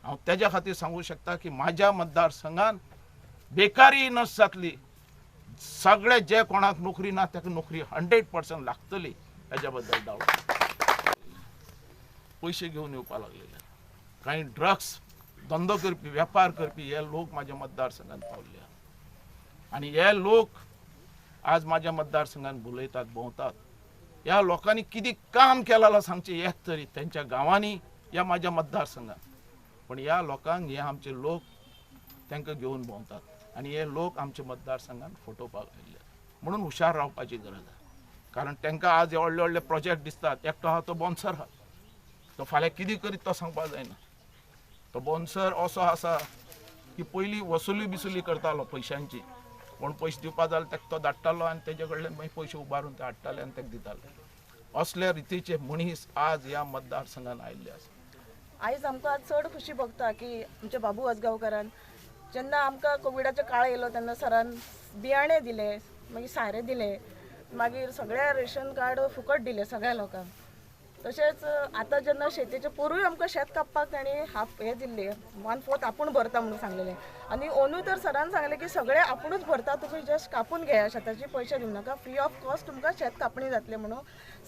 हांव तेज्या खातीर सांगू शकता की म्हाज्या मतदारसंघान बेकारी नस जातली. सगळे जे कोणाक नोकरी ना ताका नोकरी 100% लागतली हेज्या बद्दल डावट. पयशे घेवन येवपाक लागलेले काही ड्रग्स धंदो करपी वेपार करपी हे लोक म्हाज्या मतदारसंघान पावले. आनी हे लोक आज माझ्या मतदारसंघान बुलयतात, भोंवतात. ह्या लोकांनी किती काम केलेलं सांगचे एक तरी त्यांच्या गावांनी या माझ्या मतदारसंघात. पण ह्या लोकांक हे आमचे लोक तांकां घेवन भोंवतात आनी हे लोक आमच्या मतदारसंघान फटोवपाक आयिल्ले. म्हणून हुशार रावपाची गरज आसा. कारण तांकां आज हे व्हडले व्हडले प्रोजेक्ट दिसतात. एकटो आहा तो बॉन्सर आहा, तो फाल्यां कितें करीत तो सांगपाक जायना. तो बॉन्सर असो आसा की पयलीं वसुली बिसुली करतालो पयशांची, कोण पयशे दिवपा जाल्यार ताका तो धाडटालो आनी तेजे कडल्यान मागीर पयशे उबारून ते हाडटाले आनी ताका दिताले. असले रितीचे मनीस आज ह्या मतदारसंघान आयिल्ले आसा. आयज आमकां चड खुशी भोगता की आमच्या बाबू आजगांवकारान जेन्ना आमकां कोविडाचो काळ येयलो तेन्ना सरान बियाणे दिले, मागीर सारे दिले, मागीर सगळ्या रेशन कार्ड फुकट दिले सगळ्या लोकांक. तशेंच आतां जेन्ना शेतीचे पोरूय आमकां शेत कापपाक ताणी हे दिल्ले 1/4 आपूण भरता म्हणून सांगलेले. आनी अंदू तर सरान सांगले की सगळे आपुणूच भरता, तुमी जस्ट कापून घेया, शेताचे पयशे दिवं नाका, फ्री ऑफ कॉस्ट तुमकां शेत कापणी जातले म्हणून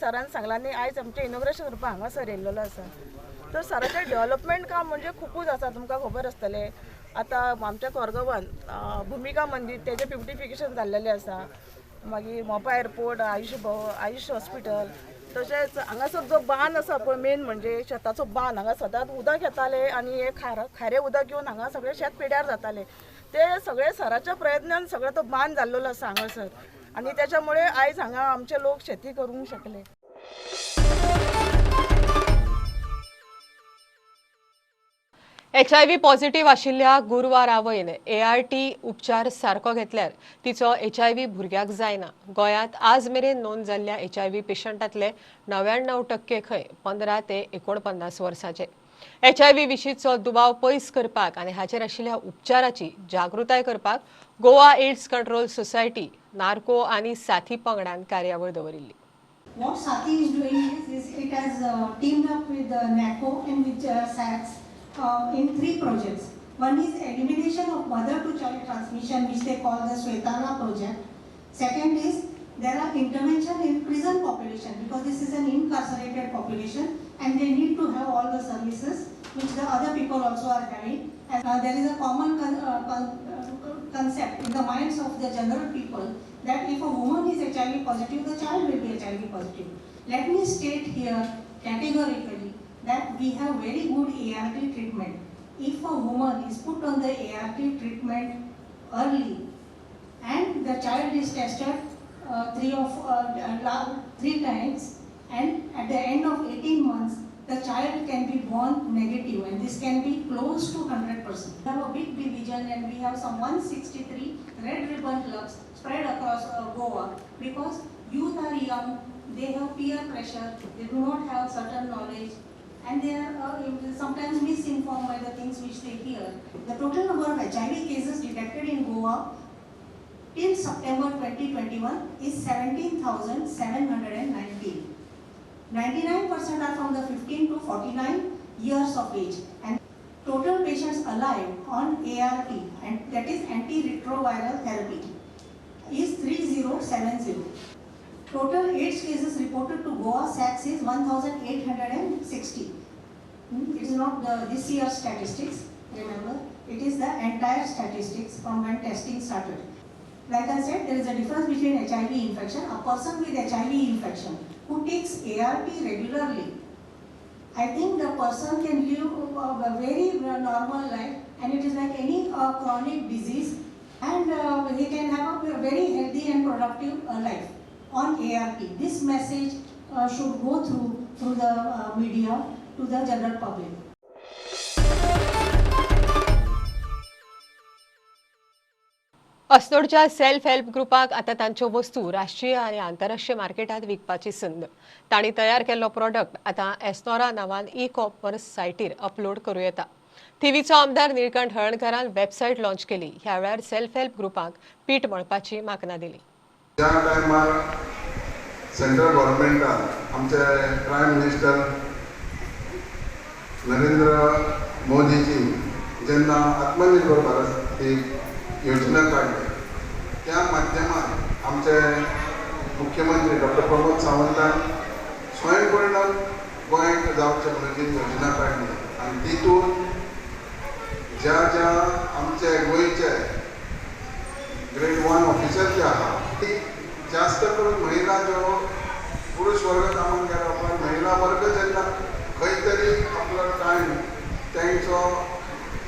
सरान सांगला. आनी आयज आमचें इनॉग्रेशन करपाक हांगासर येयल्लो आसा. तर सराचें डेव्हलपमेंट काम म्हणजे खूपच आसा. तुमकां खबर आसतलें आतां आमच्या कोरगांवान भुमिका मंदीर तेजें ब्युटिफिकेशन जाल्लेलें आसा. मागीर मोपा एअरपोर्ट, आयुष हॉस्पिटल, तशेंच हांगासर जो बांद आसा पळय मेन म्हणजे शेताचो बांद, हांगा सदांच उदक येतालें आनी हे खारें उदक येवन हांगा सगळे शेत पिड्यार जाताले. ते सगळे सराच्या प्रयत्नान सगळो तो बांद जाल्लो आसा हांगासर. आनी त्याच्यामुळे आयज हांगा आमचे लोक शेती करूंक शकले. HIV पॉझिटिव्ह आशिल्ल्या गुरवार आवयन ART उपचार सारको घेतल्यार तिचो HIV भुरग्याक जायना. गोंयांत आज मेरेन नोंद जाल्ल्या HIV पेशंटांतले 99% खंय 15 ते 49 वर्सांचे. HIV विशींचो दुबाव पयस करपाक आनी हाचेर आशिल्ल्या उपचाराची जागृताय करपाक Goa AIDS control society, narco आनी साथी पंगडान कार्यावळ दवरिल्ली. What Sati is doing is it has teamed up with NACO and with SATS in 3 projects. One is elimination of mother to child transmission, which they call the Svetana project. Second is there are intervention in prison population, because this is an incarcerated population and they need to have all the services which the other people also are having. And there is a common concept in the minds of the general people that if a woman is HIV positive, the child will be HIV positive. Let me state here categorically that we have very good ART treatment. If a woman is put on the ART treatment early and the child is tested 3 times, and at the end of 18 months, the child can be born negative, and this can be close to 100%. We have a big division, and we have some 163 red ribbon clubs spread across Goa, because youth are young, they have peer pressure, they do not have certain knowledge, and they are sometimes misinformed by the things which they hear. The total number of HIV cases detected in Goa till September 2021 is 17,719. 99% are from the 15 to 49 years of age, and total patients alive on ART, and that is antiretroviral therapy, is 3070. Total AIDS cases reported to Goa SACS is 1,860. It is not this year's statistics, remember, it is the entire statistics from when testing started. Like I said, there is a difference between HIV infection. A person with HIV infection who takes ART regularly, I think the person can live a very normal life, and it is like any chronic disease, and he can have a very healthy and productive life on ART. This message should go through the media to the general public. अस्नोडच्या self help ग्रुपाक आता तांच्यो वस्तू राष्ट्रीय आणि आंतरराष्ट्रीय मार्केटात विकपाची संद. तांणी तयार केल्लो प्रोडक्ट आता एस्नोरा नांवान ई-कॉमर्स सायटीर अपलोड करूं येता. थिवीचो आमदार निळकंठ हळर्णकारान वेबसायट लॉन्च केली. ह्या वेळार सेल्फ हेल्प ग्रुपाक पीठ मळपाची मागणी दिली. ज्या टायमार सेंट्रल गव्हर्नमेंटान आमचे प्रायम मिनिस्टर नरेंद्र मोदीजी जेन्ना आत्मनिर्भर भारत ही योजना काढली, त्या माध्यमात आमचे मुख्यमंत्री डॉक्टर प्रमोद सावंतान स्वयंपूर्ण गोंय जावचे म्हणून योजना काढली, आणि तितून ज्या आमचे गोंयचे ग्रेड 1 ऑफिसर जे आहा ती जास्त करून महिला जो पुरुष वर्ग कामाक गेलो, पण महिला वर्ग जेन्ना खंय तरी आपलो टायम तेंचो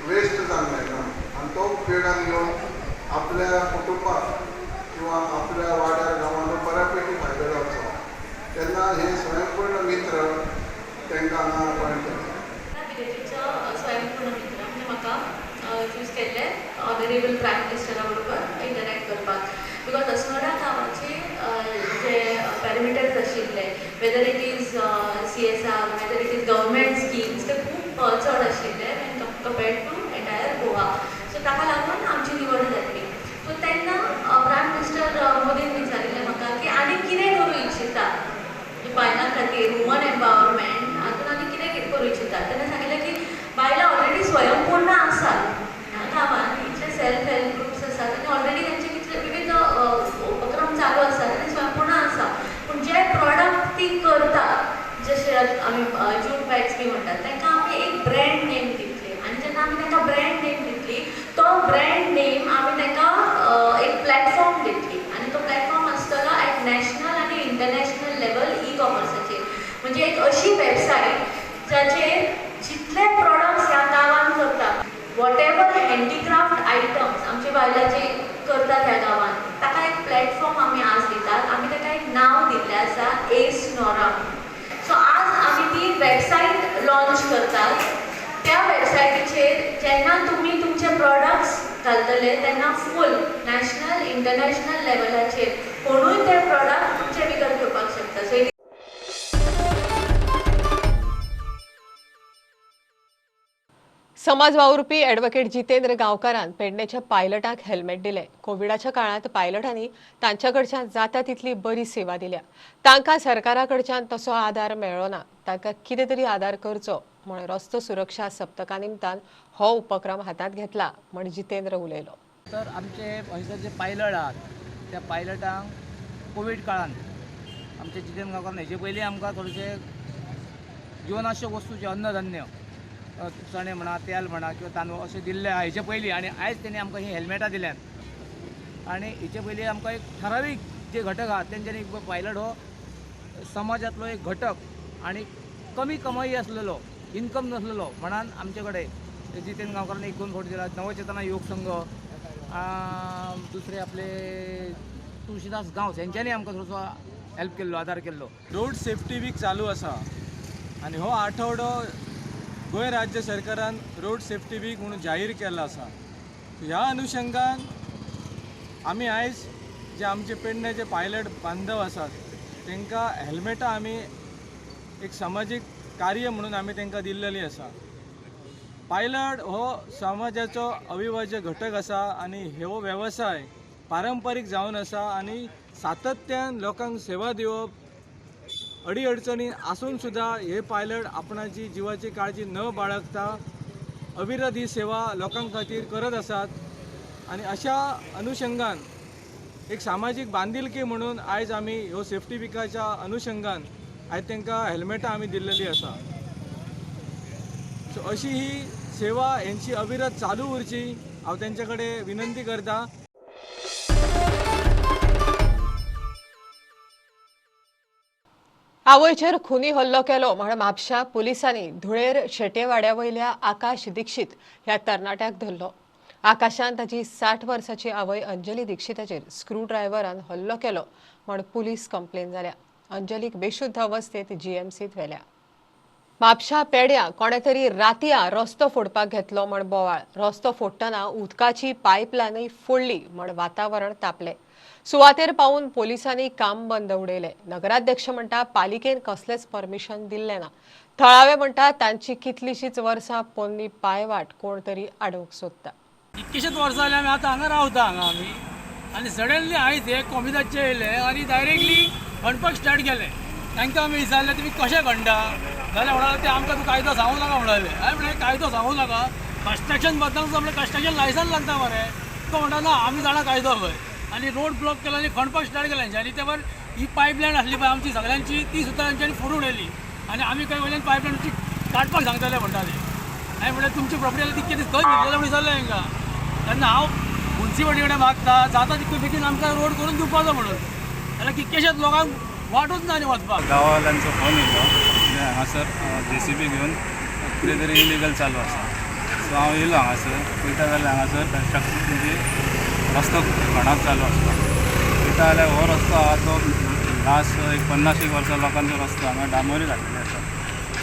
वेस्ट जावन येता, आणि तो पिरियडान घेवन आपल्या कुटुंबाक किंवा आपल्या वाड्यार गांवांत बऱ्यापैकी फायदो जावचो, तेन्ना हे स्वयंपूर्ण मित्र तांकां हांगा अपॉयंट केले. स्वयंपूर्ण मित्र म्हणजे म्हाका चूज केल्ले ऑनरेबल प्रायम मिनिस्टरा बरोबर इंटरॅक्ट करपाक, बिकॉज अस्नोडा गांवाचे जे पॅरामिटर्स आशिल्ले, whether it is CSR, whether it is government schemes, ते खूब चड आशिल्ले compared to entire Goa. So ताका लागून आमची निवड जातली. सो तेन्ना प्रायम मिनिस्टर मोदीन विचारिल्लें म्हाका की आनी कितें करूं इच्छिता बायलां खातीर, वुमन एम्पावरमेंट, हातूंत आनी कितें करूं इच्छिता. तेन्ना सांगिल्लें की बायलां ऑलरेडी स्वयंपूर्ण आसात गांवांत, इतले सेल्फ हेल्प ग्रुप्स आसात, आनी ऑलरेडी तांचे कितले विविध उपक्रम चालू आसात आनी स्वयंपूर्ण आसा. पूण जे प्रॉडक्ट ती करतात, जशे आमी जूट बॅग्स बी म्हणटात, तांकां आमी एक ब्रँड नेम दितले, आनी जेन्ना आमी तांकां ब्रँड नेम दितली, तो ब्रँड नेम आमी तांकां एक प्लॅटफॉर्म दितली, आनी तो प्लॅटफॉर्म आसतलो एट नॅशनल आनी इंटरनॅशनल लेवल ई-कॉमर्साचेर. म्हणजे एक अशी वेबसायट जाचेर जितले प्रॉडक्ट्स ह्या गांवांत करतात, वॉट एवर हँडीक्राफ्ट आयटम्स आमचे बायलां जे करतात ह्या गांवांत, ताका एक प्लॅटफॉर्म आमी आज दितात. आमी ताका एक नांव दिल्लें आसा एस्नोरा. सो आज आमी ती वेबसायट लॉन्च करतात. त्या वेबसायटीचेर जेन्ना तुमी तुमचे प्रॉडक्ट्स घालतले, तेन्ना फूल नॅशनल इंटरनॅशनल लेवलाचेर कोणूय ते प्रॉडक्ट तुमचे विकत घेवपाक शकता. सो समाज वावुरपी ॲडव्होकेट जितेंद्र गांवकारान पेडणेच्या पायलटांक हेल्मेट दिले. कोविडाच्या काळात पायलटांनी तांच्या कडच्यान जाता तितली बरी सेवा दिल्या. तांकां सरकारा कडच्यान तसो आदार मेळ्ळो ना. तांकां कितें तरी आदार करचो म्हण रस्तो सुरक्षा सप्तका निमतान हो उपक्रम हातांत घेतला म्हण जितेंद्र उलयलो. तर आमचे हयसर जे पायलट आहात, त्या पायलटांक कोवीड काळान आमचे जितेंद्र गांवकारान हेजे पयलीं आमकां थोडेशे जीवनावश्यक वस्तू जे अन्नधान्य, चणे म्हणा, तेल म्हणा किंवा तांदूळ अशें दिल्ले आहा हेचे पयलीं, आनी आयज तेणी आमकां ही हेल्मेटां दिल्यात. आनी हेचे पयलीं आमकां एक ठरावीक जे घटक आहात तेंच्यांनी पायलट हो समाजांतलो एक घटक आनी कमी कमाई आसलेलो, इन्कम नासलेलो म्हणान आमचे कडेन जितेंद्र गांवकारान 1-2 फावटी दिला. नवचेतना योग संघ, दुसरे आपले तुळशीदास गांव हेंच्यांनी आमकां थोडोसो हेल्प केल्लो, आदार केल्लो. रोड सेफ्टी वीक चालू आसा आनी हो आठवडो गोंय राज्य सरकारान रोड सेफ्टी वीक म्हणून जाहीर केल्लो आसा. ह्या अनुशंगान आमी आयज जे आमचे पेडणे जे पायलट बांधव आसात तांकां हेल्मेटां आमी एक सामाजीक कार्य म्हणून आमी तांकां दिल्लेली आसा. पायलट हो समाजाचो अविभाज्य घटक आसा आनी हो वेवसाय पारंपारीक जावन आसा आनी सातत्यान लोकांक सेवा दिवप अडी अडचणी आसून सुद्दां हे पायलट आपणाची जिवाची काळजी न बाळगता अविरत ही सेवा लोकां खातीर करत आसात. आनी अशा अनुशंगान एक सामाजीक बांदिलकी म्हणून आयज आमी ह्यो सेफ्टी विकाच्या अनुशंगान आयज तांकां हेल्मेटां आमी दिल्लेली आसा. सो अशी ही सेवा हेंची अविरत चालू उरची हांव तेंचे कडेन विनंती करता. आवयचेर खुनी हल्लो केलो म्हण म्हापशा पुलिसांनी धुळेर शेटेवाड्या वयल्या आकाश दीक्षित ह्या तरणाट्याक धरलो. आकाशान ताची 60 वर्साची आवय अंजली दीक्षिताचेर स्क्रू ड्रायव्हरान हल्लो केलो म्हण पुलीस कंप्लेन जाल्या. अंजलीक बेशुद्ध अवस्थेत जीएमसीत व्हेल्या. म्हापशा पेड्या कोणे तरी रातया रस्तो फोडपाक घेतलो म्हण बोवाळ. रस्तो फोडटना उदकाची पायपलायनय फोडली म्हण वातावरण तापले. सुवातेर पावून पोलिसांनी काम बंद उडयले. नगराध्यक्ष म्हणटा पालिकेन कसलेच परमिशन दिल्ले ना. थळावे म्हणटा तांची कितलीशीच वर्सां पोन्नी पायवाट कोण तरी आडोवंक सोदता. कितकेशेच वर्सां जालीं आमी आतां हांगा रावता आमी आनी सडनली आयज हे कोमिदाचे येयले आनी डायरेक्टली खणपाक स्टार्ट केले. तांकां आमी विचारलें तुमी कशें खणटा जाल्यार म्हणाले ते आमकां तूं कायदो सांगूं नाका म्हणाले. हांवें म्हळें कायदो सांगूं नाका कन्स्ट्रक्शन बद्दल आपलें कन्स्ट्रक्शन लायसन्स लागता मरे. तो म्हणटा ना आमी जाणा कायदो खंय आनी रोड ब्लॉक केलो आनी खणपाक स्टार्ट केलें आनी त्या भायर ही पायपलायन आसली पळय आमची सगळ्यांची ती सुद्दां तांच्यांनी फोडून उडयली आनी आमी खंय वयल्यान पायपलायन काडपाक सांगताले म्हणटाले. हांवें म्हळें तुमची प्रॉपर्टी आली ती कितें खंय घेतलेलें म्हण विचारलें हांकां. तेन्ना हांव मुन्सिपाल्टी कडेन मागता जाता तितके बेगीन आमकां रोड करून दिवपाचो म्हणून. जाल्यार कितकेशेच लोकांक वाटूच ना न्ही वचपाक. गांवांतल्यानचो फोन येयलो हांगासर JCB घेवन कितें तरी इलिगल चालू आसा. सो हांव येयलो हांगासर पळयता जाल्यार हांगासर कन्स्ट्रक्शन म्हणजे रस्तो खणाप चालू आसता. पळयता जाल्यार हो रस्तो आहा तो लास्ट एक 50 वर्सां लोकांचो रस्तो हांगा डांबरी घातलेले आसा.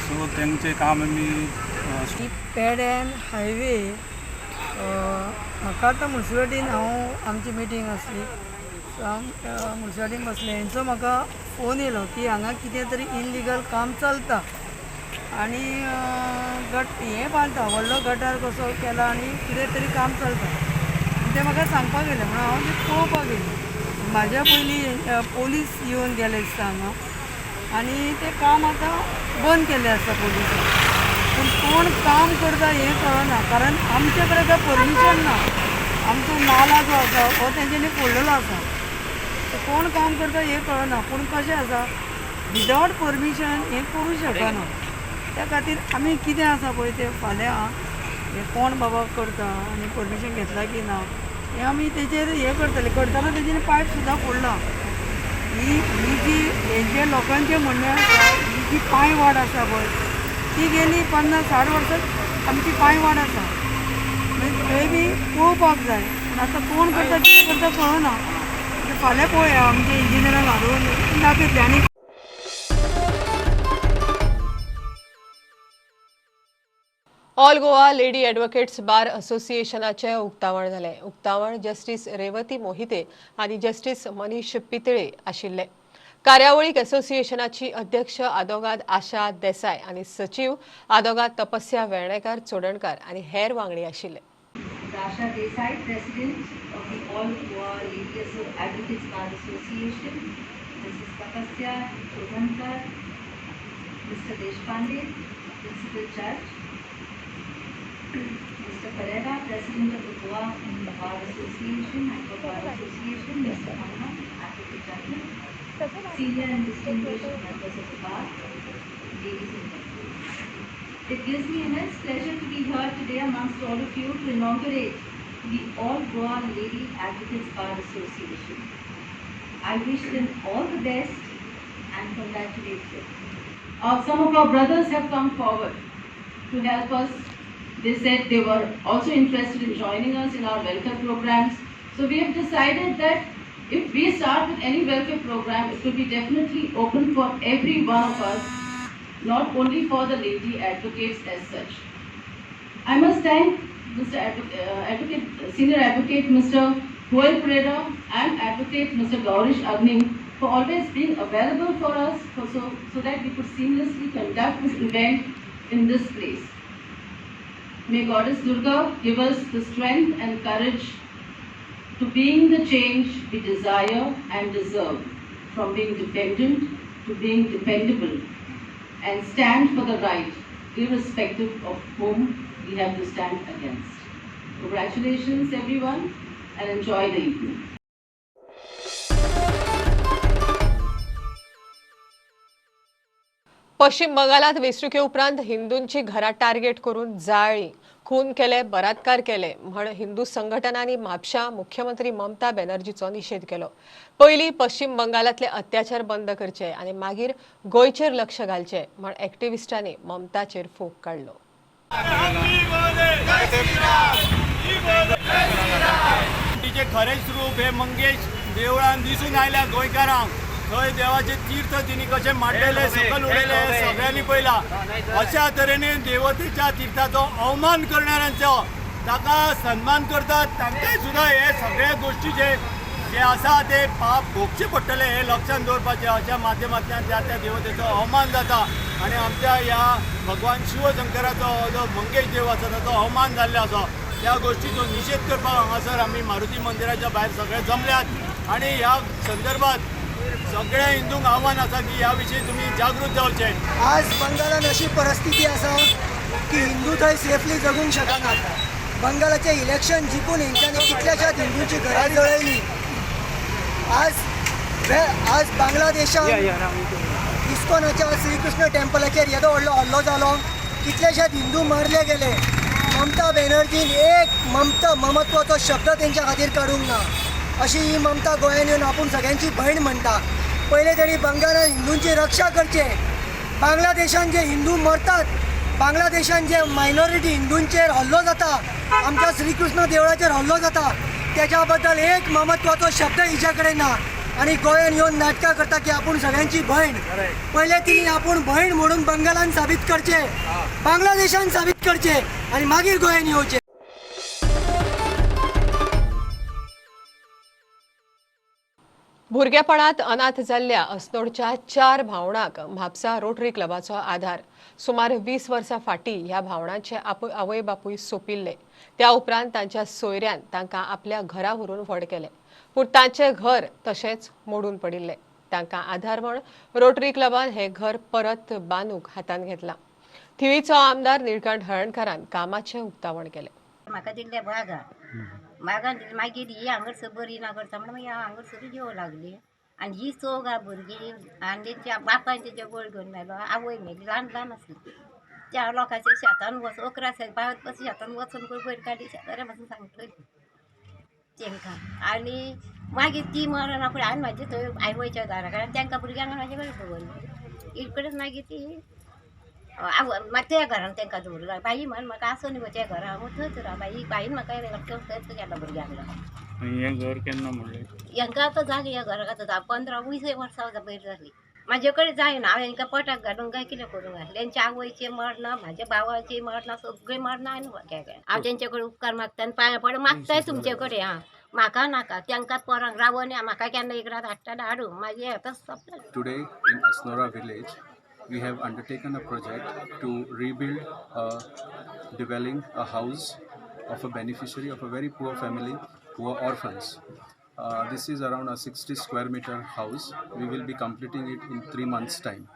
सो तेंचें काम आमी पेड्यान हायवे म्हाका आतां मुन्सिपाल्टीन आमची मिटींग आसली सो हांव मुन्सिपाल्टीन बसलें. हेंचो म्हाका फोन येयलो की हांगा कितें तरी इल्लिगल काम चलता आनी हें बांदता व्हडलो गटार कसो केला आनी कितें तरी काम चलता. ते म्हाका सांगपाक गेले म्हणून हांव ते पळोवपाक गेलें. म्हाज्या पयलीं पोलीस येवन गेले दिसता हांगा आनी तें काम आतां बंद केल्लें आसा पोलिसांन. पूण कोण काम करता हें कळना कारण आमचे कडेन काय परमिशन ना. आमचो नाला जो आसा हो तेंच्यांनी फोडलेलो आसा. कोण काम करता हें कळना. पूण कशें आसा विदावट परमिशन हें करूं शकना. त्या खातीर आमी कितें आसा पळय तें फाल्यां हें कोण बाबा करता आनी परमिशन घेतला की ना हें आमी तेजेर हें करतले. करतना तेजेर पायप सुद्दां फोडला. ही जी हेंचे लोकांचें म्हणणें आसा ही जी पांय वाड आसा पळय ती गेली 50-60 वर्सां आमची पांय वाड आसा. थंय बी पळोवपाक जाय. आतां कोण करता कितें करता कळना. फाल्यां पळोवया आमच्या इंजिनियरांक हाडून दाखयतले. आनी ऑल गोवा लेडी एडवोकेट्स बार असोसिएशनाचे उक्तावण जाले. उक्तावण जस्टीस रेवती मोहिते आनी जस्टीस मनीष पितळे आशिल्ले. कार्यावळीक असोसिएशनाची अध्यक्ष आदोगाद आशा देसाय आनी सचिव आदोगाद तपस्या वेर्णेकार चोडणकार आनी हेर वांगडी आशिल्ले. Asha Desai, President of the All Goa Lady Advocates Bar Association, Mrs. Tapasya Chodhankar, Mr. Deshpande, Principal Judge, Mr. Pereira, President of the Goa Bar Association, High Court Bar Association, Mr. Anna, Advocate General, Senior and distinguished members of the bar, ladies and gentlemen. It gives me immense pleasure to be here today amongst all of you to inaugurate the All Goa Lady Advocates Bar Association. I wish them all the best and congratulate them. Some of our brothers have come forward to help us. They said they were also interested in joining us in our welfare programs. So we have decided that If we start with any welfare program, it will be definitely open for every one of us, not only for the lady advocates as such. I must thank Senior Advocate Mr. Joel Pereira and Advocate Mr. Gaurish Agni for always being available for us so that we could seamlessly conduct this event in this place. May Goddess Durga give us the strength and courage to being the change we desire and deserve, from being dependent to being dependable, and stand for the right, irrespective of whom we have to stand against. Congratulations everyone and enjoy the evening. पश्चिम बंगालात वेंचणुके उपरांत हिंदूंची घरां target करून जाळली, खून केले, बलात्कार केले म्हण हिंदू संघटनांनी म्हापशा मुख्यमंत्री ममता बॅनर्जीचो निषेध केलो. पयलीं पश्चिम बंगालातले अत्याचार बंद करचे आनी मागीर गोंयचेर लक्ष घालचे म्हण एक्टिव्हिस्टांनी ममताचेर फोग काडलो. तिचे खरेच रूप हे मंगेश देवळान दिसून आयल्या गोंयकारांक. थंय देवाचे तीर्थ तिणी कशे मांडलेले, सकल उडयले सगळ्यांनी पळयला. अशा तरेने देवतेच्या तीर्थाचो अवमान करणाऱ्यांचो ताका सन्मान करतात, तांकांय सुद्दां हे सगळे गोष्टी जे आसा ते पाप भोगचे पडटले हे लक्षांत दवरपाचें. अशा माध्यमांतल्यान त्या देवतेचो अवमान जाता आनी आमच्या ह्या भगवान शिवशंकराचो जो मंगेश देव आसा ताचो अवमान जाल्लो आसा. त्या गोष्टीचो निशेध करपाक हांगासर आमी मारुती मंदिराच्या भायर सगळे जमल्यात आनी ह्या संदर्भात सगळ्या हिंदूंक आव्हान आसा की ह्या विशीं तुमी जागृत जावचे. आज बंगालान अशी परिस्थिती आसा की हिंदू थंय सेफली जगूंक शकनात. बंगालाचे इलेक्शन जिखून हेंच्यांनी कितल्याशाच हिंदूंची घरां जळयली. आज बांगलादेशान इस्कॉनाच्या श्रीकृष्ण टेम्पलाचेर येदो व्हडलो हल्लो जालो, कितलेशेच हिंदू मारले गेले. ममता बॅनर्जीन एक ममत्वाचो शब्द तेंच्या खातीर काडूंक ना. अशी ही ममता गोंयांत येवन आपूण सगळ्यांची भयण म्हणटा. पयले तेणी बंगालान हिंदूंची रक्षा करचे. बांगलादेशान जे हिंदू मरतात, बांगलादेशान जे मायनॉरिटी हिंदूंचेर हल्लो जाता, आमच्या श्रीकृष्ण देवळाचेर हल्लो जाता, त्याच्या बद्दल एक ममत्वाचो शब्द हिच्या कडेन ना. आणि गोंयांत येवन नाटकां करता की आपूण सगळ्यांची भयण. पयले तिणी आपूण भयण म्हणून बंगालान साबीत करचे, बांगलादेशान साबीत करचे आनी मागीर गोंयांत येवचे. भुरगेपणांत अनाथ जाल्ल्या अस्नोडच्या 4 भावंडांक म्हापसा रोटरी क्लबाचो आधार. सुमार 20 वर्सां फाटीं ह्या भावंडांचे आवय बापूय सोंपिल्ले. त्या उपरांत तांच्या सोयऱ्यान तांकां आपल्या घरा व्हरून व्हड केले, पूण तांचें घर तशेंच मोडून पडिल्लें. तांकां आधार म्हण रोटरी क्लबान हें घर परत बांदूंक हातांत घेतलां. थिवीचो आमदार निळकंठ हळर्णकारान कामाचें उक्तावण केलें. म्हाका दिल्ले मागान दिली, मागीर ही हांगसर बरी ना करता म्हणून मागीर हांव हांगसर जेव लागली. आनी ही चौग भुरगीं आनी तेंच्या बापायन तेजे गोळ घेवन मेलो, आवय मेली, ल्हान आसली. त्या लोकांच्या शेतान वचून 11 पावत पासून शेतान वचून पयर काडी शेताऱ्या पासून सांगतली तेंकां. आनी मागीर ती मरना फुडें हांवें म्हाजे थंय आवयच्या दारा कडेन तेंकां भुरग्यांक म्हाजे कडेन दवरली. इड कडेन मागीर ती त्या घरान तेंकां दवरला. बाई म्हण म्हाका आसूं न्ही गो त्या घरा, हांव थंयच राव. बाईन म्हाका थंयच गेलो भुरग्यांक लागून. हें घर केन्ना म्हणलें? हेंकां आतां जाली ह्या घराक आतां 15-20 वर्सां वयर जाली. म्हाजे कडेन जायना, हांव हेंकां पोटाक घालून काय कितें करूंक घातलें. तेंच्या आवयचें मरना, म्हाज्या भावाचें मरना, सगळीं मरना आनी हांव तेंचे कडेन उपकार मागता आनी पांयां पडून मागताय तुमचे कडेन. हां म्हाका नाका, तेंकां पोरांक रावोन म्हाका केन्ना एक रात हाडटा हाडूं म्हाजें आतां सोंपलें. Today in Asnora village, we have undertaken a project to rebuild dwelling, a house of a beneficiary of a very poor family who are orphans. This is around a 60 square meter house. We will be completing it in 3 months' time.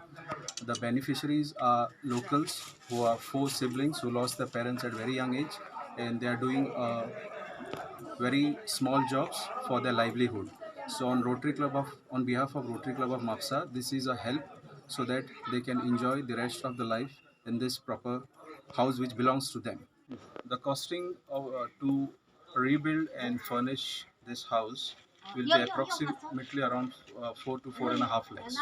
The beneficiaries are locals who are 4 siblings who lost their parents at very young age, and they are doing very small jobs for their livelihood. So on behalf of Rotary Club of Mapsa, this is a help so that they can enjoy the rest of the life in this proper house which belongs to them. The costing to rebuild and furnish this house will be approximately around 4 to 4.5 lakhs.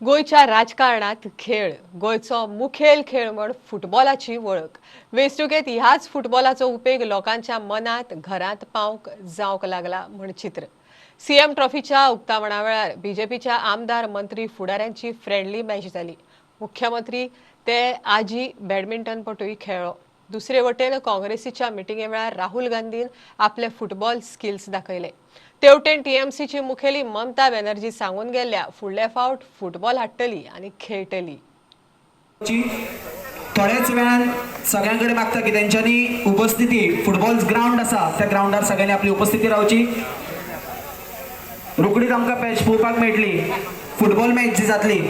गोयच्या राजकारणात खेळ गोयचो मुखेल खेळ म्हण फुटबॉलाची वळख वेंचणुकेंत ह्याच फुटबॉलाचो उपेग लोकांच्या मनात घरांत पावंक जावंक लागला म्हण चित्र सीएम ट्रॉफीच्या उक्तावणा वेळार बीजेपीच्या आमदार मंत्री फुडाऱ्यांची फ्रेंडली मॅच जाली मुख्यमंत्री ते आजी बॅडमिंटनपटूय खेळ्ळो दुसरे वटेन काँग्रेसीच्या मिटिंगे वेळार राहुल गांधीन आपले फुटबॉल स्किल्स दाखयले तेवटेन टीएमसीची मुखेली ममता बॅनर्जी सांगून गेल्या फुडले फावट फुटबॉल हाडटली आनी खेळटली थोड्याच वेळान सगळ्यांकडे मागता की त्यांच्यानी उपस्थिती फुटबॉल ग्राउंड आसा त्या ग्राउंडार सगळ्यांनी आपली उपस्थिती रावची रोकडीच आमकां मॅच पळोवपाक मेळटली फुटबॉल मॅच जी जातली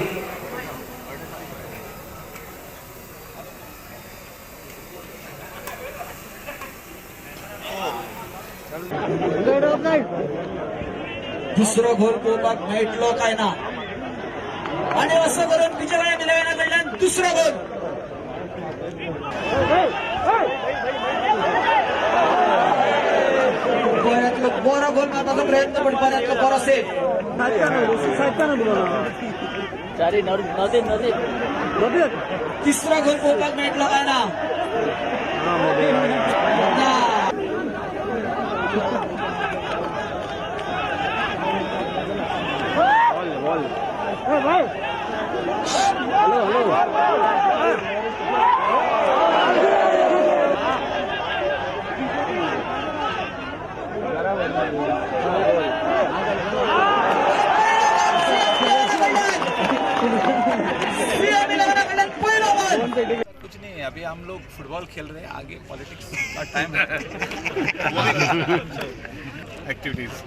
दुसरो गोल पळोवपाक मेळटलो काय ना आणि असं करून विजय मिलवेनाकडल्यान दुसरो गोल बऱ्यातलो बरो गोल मारपाचो प्रयत्न पण बऱ्यातलो बरो सेव तिसरो गोल पळोवपाक मेळटलो काय ना कुछ नहीं अभी हम लोग फुटबॉल खेल रहे हैं आगे पॉलिटिक्स का time activities.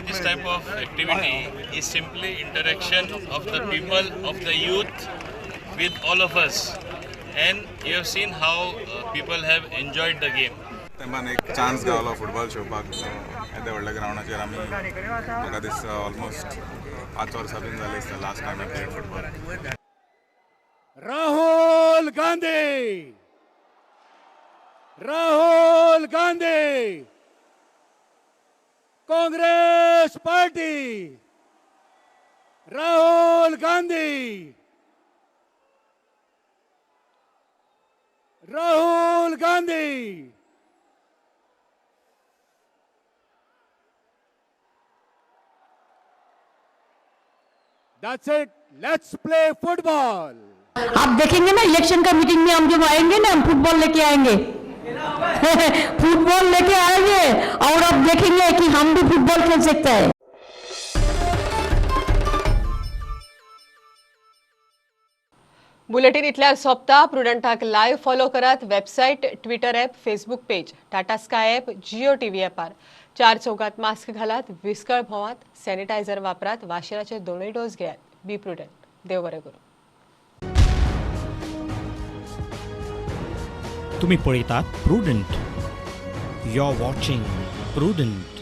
This type of activity is simply interaction of the people, of the youth with all of us. And you have seen how people have enjoyed the game. Teman एक chance गावलो football खेळपाक येद्या व्हडल्या ग्राउंडाचेर आमी म्हाका दिसता almost 5 वर्सां bin जाली दिसता last time I played football Rahul Gandhi Rahul Gandhi Congress party Rahul Gandhi Rahul Gandhi That's it. Let's play football. आप देखेंगे ना इलेक्शन का मीटिंग में हम जब आएंगे ना हम फुटबॉल लेके आएंगे फुटबॉल लेके आएंगे और आप देखेंगे कि हम भी फुटबॉल खेल सकते हैं बुलेटिन इतल्यार सोंपता प्रुडंटाक लायव्ह फॉलो करात website Twitter app Facebook page Tata Sky app Jio TV ॲपार 4 चौकात मास्क घालात विस्कळ भोंवात सॅनिटायझर वापरात वाशिनाचे 2 डोस घेयात बी प्रुडंट देव बरें करूं तुम्ही पळयतात Prudent you are watching prudent